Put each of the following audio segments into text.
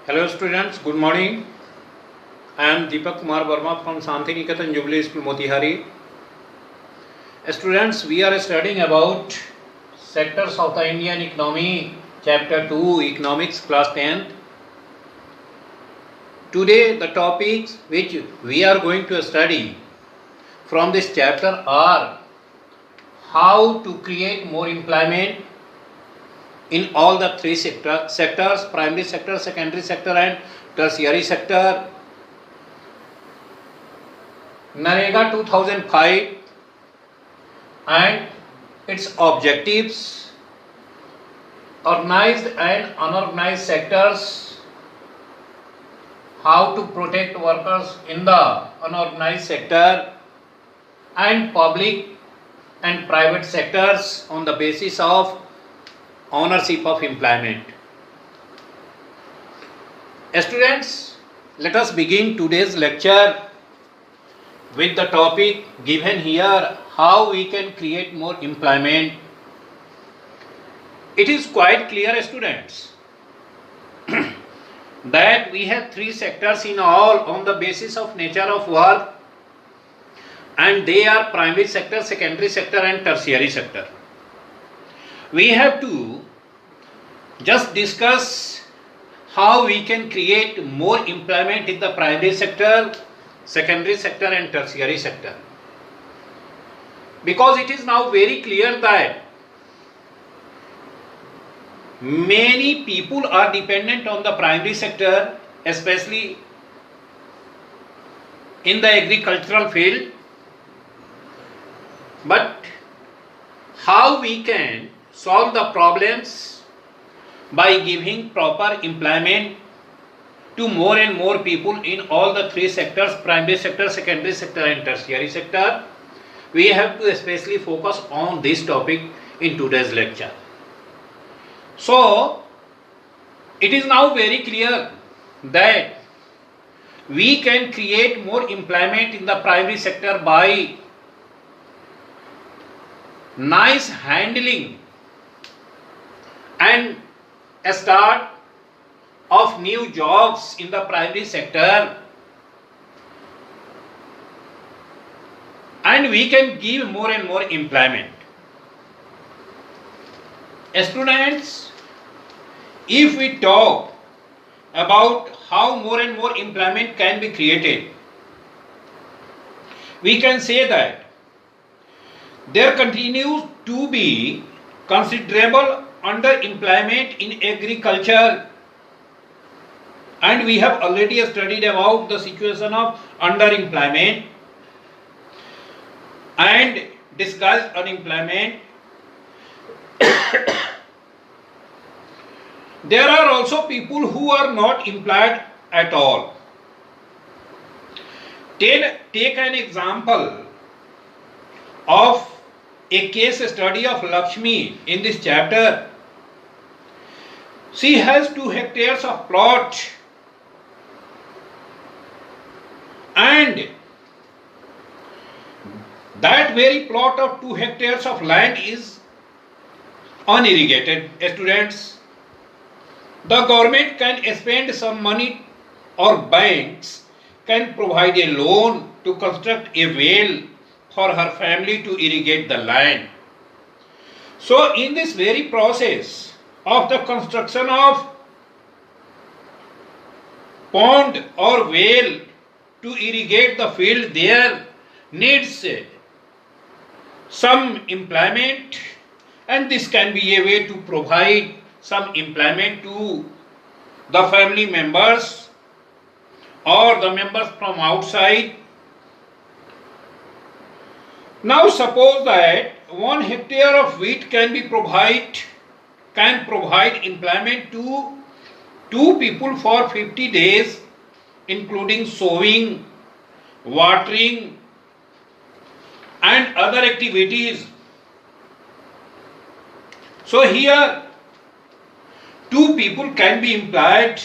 Hello students, good morning. I am Deepak Kumar Verma from Shantiniketan Jubilee School Motihari. Students, we are studying about sectors of the Indian economy, chapter 2, economics, class 10th. Today the topics which we are going to study from this chapter are how to create more employment in all the three sectors, primary sector, secondary sector and tertiary sector. NREGA 2005 and its objectives, organized and unorganized sectors, how to protect workers in the unorganized sector, and public and private sectors on the basis of ownership of employment. Students, let us begin today's lecture with the topic given here, how we can create more employment. It is quite clear, students, that we have three sectors in all on the basis of nature of work, and they are primary sector, secondary sector and tertiary sector. We have to just discuss how we can create more employment in the primary sector, secondary sector and tertiary sector, because it is now very clear that many people are dependent on the primary sector, especially in the agricultural field. But how we can solve the problems by giving proper employment to more and more people in all the three sectors, primary sector, secondary sector and tertiary sector. We have to especially focus on this topic in today's lecture. So, it is now very clear that we can create more employment in the primary sector by nice handling and a start of new jobs in the primary sector, and we can give more and more employment. Students, if we talk about how more and more employment can be created, we can say that there continues to be considerable underemployment in agriculture, and we have already studied about the situation of underemployment and discussed unemployment. There are also people who are not employed at all. Take an example of a case study of Lakshmi in this chapter. She has 2 hectares of plot, and that very plot of 2 hectares of land is unirrigated. Students, the government can spend some money or banks can provide a loan to construct a well for her family to irrigate the land. So in this very process of the construction of pond or well to irrigate the field, there needs some employment, and this can be a way to provide some employment to the family members or the members from outside. Now suppose that 1 hectare of wheat can provide employment to 2 people for 50 days, including sowing, watering and other activities. So here 2 people can be employed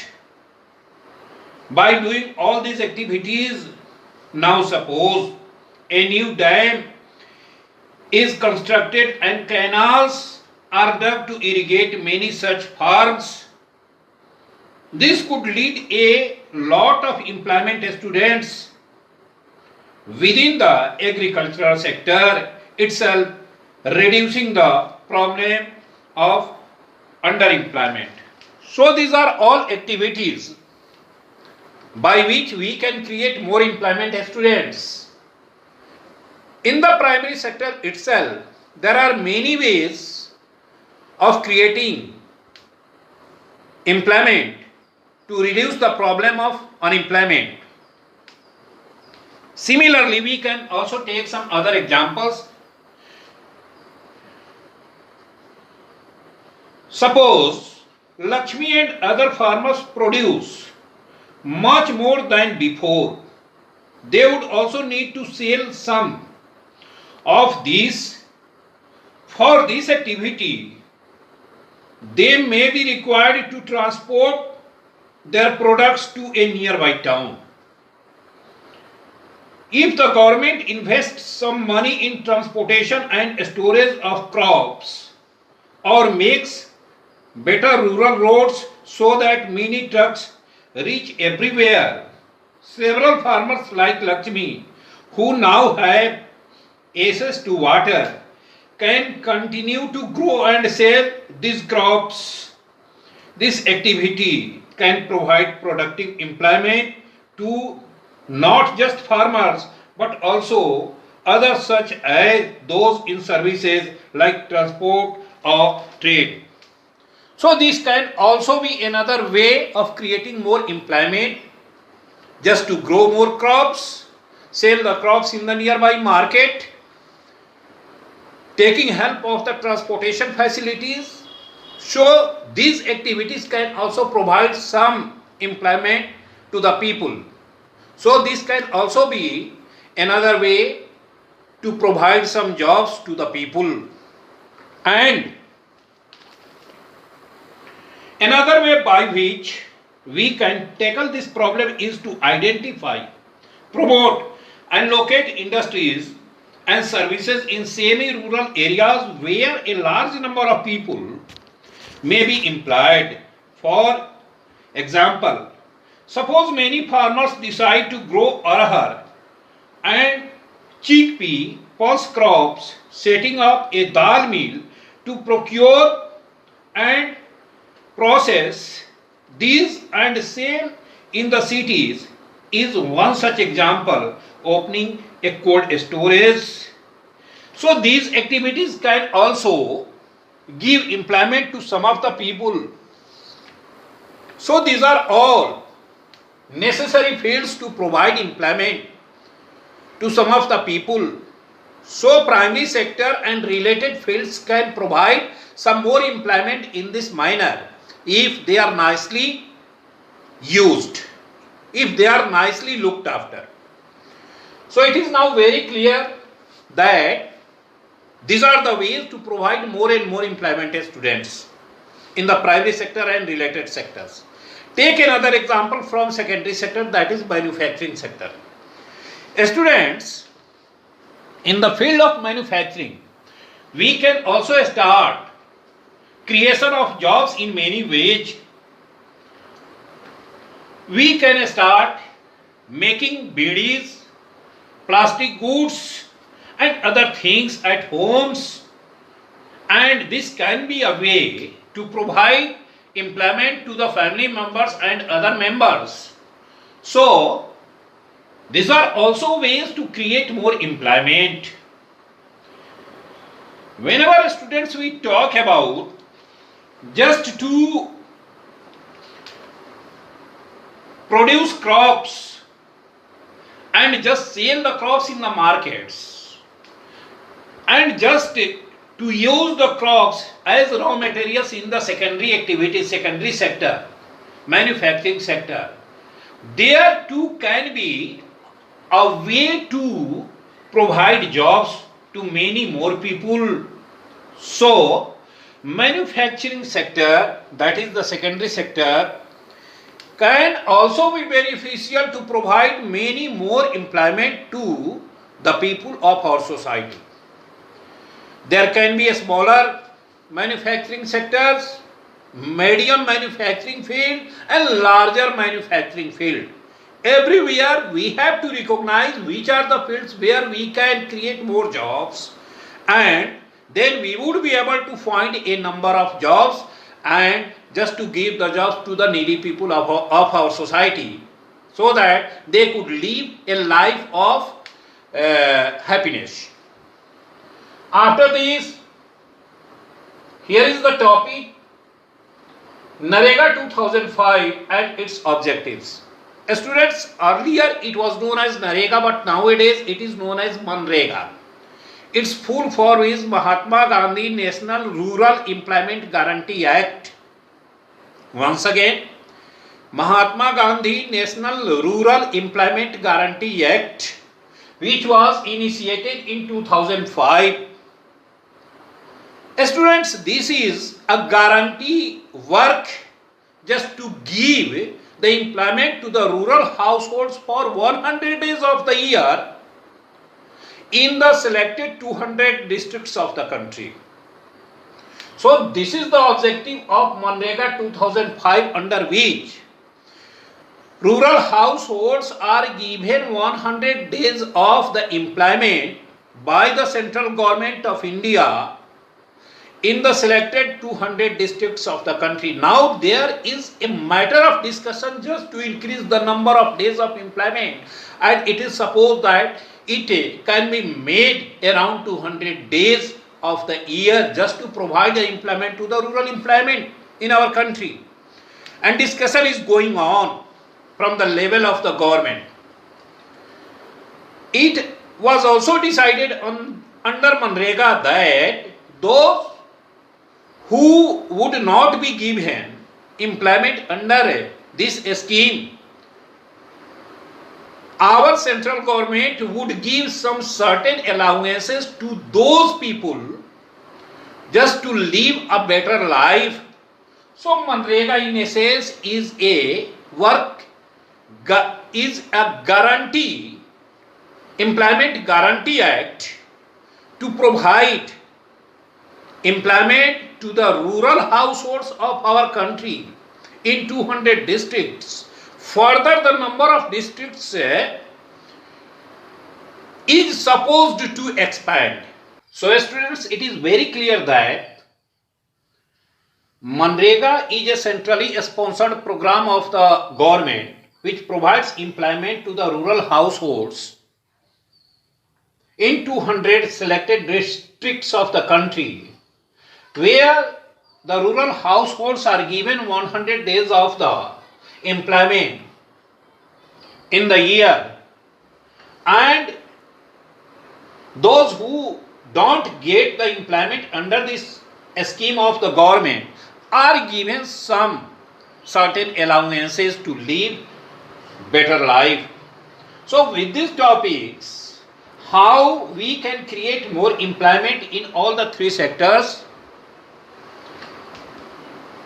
by doing all these activities. Now suppose a new dam is constructed and canals are dug to irrigate many such farms. This could lead a lot of employment students within the agricultural sector itself, reducing the problem of underemployment. So these are all activities by which we can create more employment students. In the primary sector itself, there are many ways of creating employment to reduce the problem of unemployment. Similarly, we can also take some other examples. Suppose Lakshmi and other farmers produce much more than before. They would also need to sell some of these. For this activity, they may be required to transport their products to a nearby town. If the government invests some money in transportation and storage of crops, or makes better rural roads so that many trucks reach everywhere, several farmers like Lakshmi, who now have access to water, can continue to grow and sell these crops. This activity can provide productive employment to not just farmers but also others such as those in services like transport or trade. So this can also be another way of creating more employment, just to grow more crops, sell the crops in the nearby market, taking help of the transportation facilities. So these activities can also provide some employment to the people. So this can also be another way to provide some jobs to the people. And another way by which we can tackle this problem is to identify, promote and locate industries and services in semi-rural areas where a large number of people may be employed. For example, suppose many farmers decide to grow arhar and chickpea pulse crops, setting up a dal mill to procure and process these and sell in the cities is one such example. Opening a cold storage. So these activities can also give employment to some of the people. So these are all necessary fields to provide employment to some of the people. So primary sector and related fields can provide some more employment in this manner if they are nicely used, if they are nicely looked after. So it is now very clear that these are the ways to provide more and more employment to students in the primary sector and related sectors. Take another example from secondary sector, that is manufacturing sector. Students, in the field of manufacturing, we can also start creation of jobs in many ways. We can start making beedies, plastic goods and other things at homes, and this can be a way to provide employment to the family members and other members. So these are also ways to create more employment. Whenever students we talk about just to produce crops and just sell the crops in the markets and just to use the crops as raw materials in the secondary activities, secondary sector, manufacturing sector, there too can be a way to provide jobs to many more people. So manufacturing sector, that is the secondary sector, can also be beneficial to provide many more employment to the people of our society. There can be a smaller manufacturing sectors medium manufacturing field and larger manufacturing field. Everywhere we have to recognize which are the fields where we can create more jobs, and then we would be able to find a number of jobs and just to give the jobs to the needy people of our society, so that they could live a life of happiness. After this, here is the topic NREGA 2005 and its objectives. Students, earlier it was known as NREGA, but nowadays it is known as MNREGA. Its full form is Mahatma Gandhi National Rural Employment Guarantee Act. Once again, Mahatma Gandhi National Rural Employment Guarantee Act, which was initiated in 2005. Students, this is a guarantee work just to give the employment to the rural households for 100 days of the year in the selected 200 districts of the country. So this is the objective of MNREGA 2005, under which rural households are given 100 days of the employment by the central government of India in the selected 200 districts of the country. Now there is a matter of discussion just to increase the number of days of employment, and it is supposed that it can be made around 200 days of the year just to provide the employment to the rural employment in our country. And discussion is going on from the level of the government. It was also decided under MNREGA that those who would not be given employment under this scheme, our central government would give some certain allowances to those people just to live a better life. So MNREGA in essence is a guarantee, employment guarantee act to provide employment to the rural households of our country in 200 districts. Further, the number of districts is supposed to expand. So students, it is very clear that MNREGA is a centrally sponsored program of the government which provides employment to the rural households in 200 selected districts of the country, where the rural households are given 100 days of the employment in the year, and those who don't get the employment under this scheme of the government are given some certain allowances to live better life. So with these topics, how we can create more employment in all the three sectors,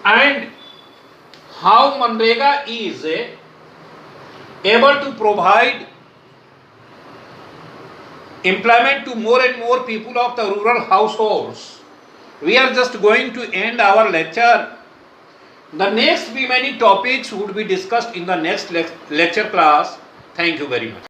and how MNREGA is able to provide employment to more and more people of the rural households, we are just going to end our lecture. The next remaining topics would be discussed in the next lecture class. Thank you very much.